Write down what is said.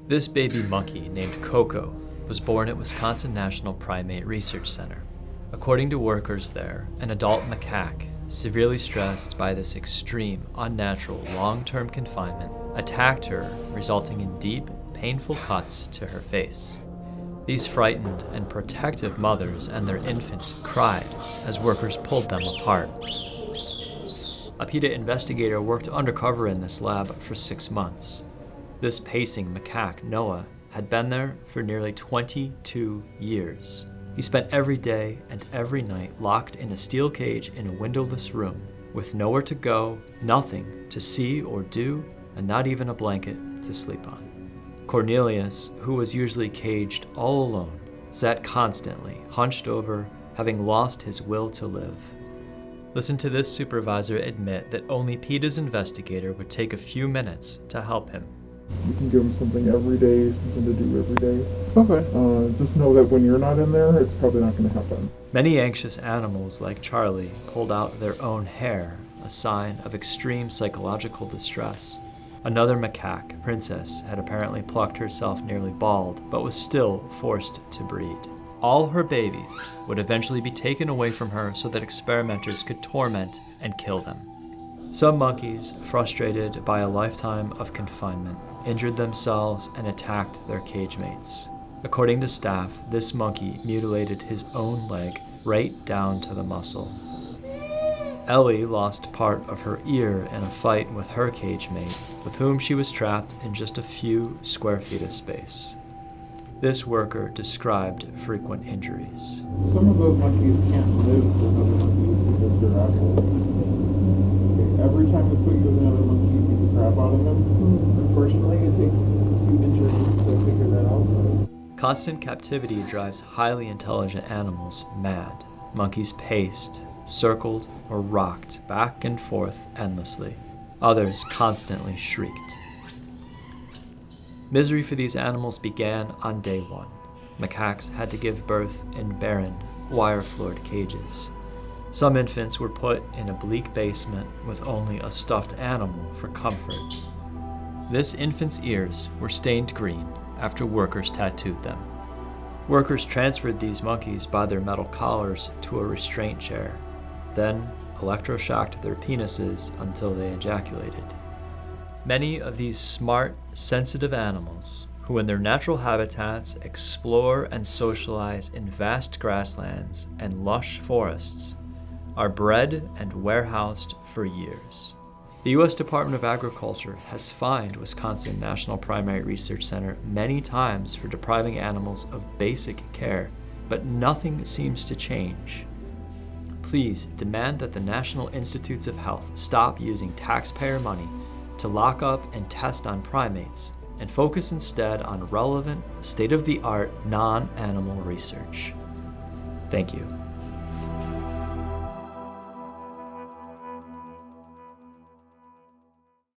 This baby monkey, named Coco, was born at Wisconsin National Primate Research Center. According to workers there, an adult macaque, severely stressed by this extreme, unnatural, long-term confinement, attacked her, resulting in deep, painful cuts to her face. These frightened and protective mothers and their infants cried as workers pulled them apart. A PETA investigator worked undercover in this lab for 6 months. This pacing macaque, Noah, had been there for nearly 22 years. He spent every day and every night locked in a steel cage in a windowless room, with nowhere to go, nothing to see or do, and not even a blanket to sleep on. Cornelius, who was usually caged all alone, sat constantly, hunched over, having lost his will to live. Listen to this supervisor admit that only PETA's investigator would take a few minutes to help him. You can give them something every day, something to do every day. Okay. Just know that when you're not in there, it's probably not going to happen. Many anxious animals like Charlie pulled out their own hair, a sign of extreme psychological distress. Another macaque, Princess, had apparently plucked herself nearly bald, but was still forced to breed. All her babies would eventually be taken away from her so that experimenters could torment and kill them. Some monkeys, frustrated by a lifetime of confinement, injured themselves and attacked their cage mates. According to staff, this monkey mutilated his own leg right down to the muscle. Ellie lost part of her ear in a fight with her cage mate, with whom she was trapped in just a few square feet of space. This worker described frequent injuries. Some of those monkeys can't live with other monkeys because they're assholes. Every time we put you with another monkey, you beat the crap out of him. Unfortunately, it takes a few injuries to figure that out. Constant captivity drives highly intelligent animals mad. Monkeys paced, circled, or rocked back and forth endlessly. Others constantly shrieked. Misery for these animals began on day 1. Macaques had to give birth in barren, wire-floored cages. Some infants were put in a bleak basement with only a stuffed animal for comfort. This infant's ears were stained green after workers tattooed them. Workers transferred these monkeys by their metal collars to a restraint chair, then electroshocked their penises until they ejaculated. Many of these smart, sensitive animals, who in their natural habitats explore and socialize in vast grasslands and lush forests, are bred and warehoused for years. The U.S. Department of Agriculture has fined Wisconsin National Primate Research Center many times for depriving animals of basic care, but nothing seems to change. Please demand that the National Institutes of Health stop using taxpayer money to lock up and test on primates and focus instead on relevant, state-of-the-art, non-animal research. Thank you.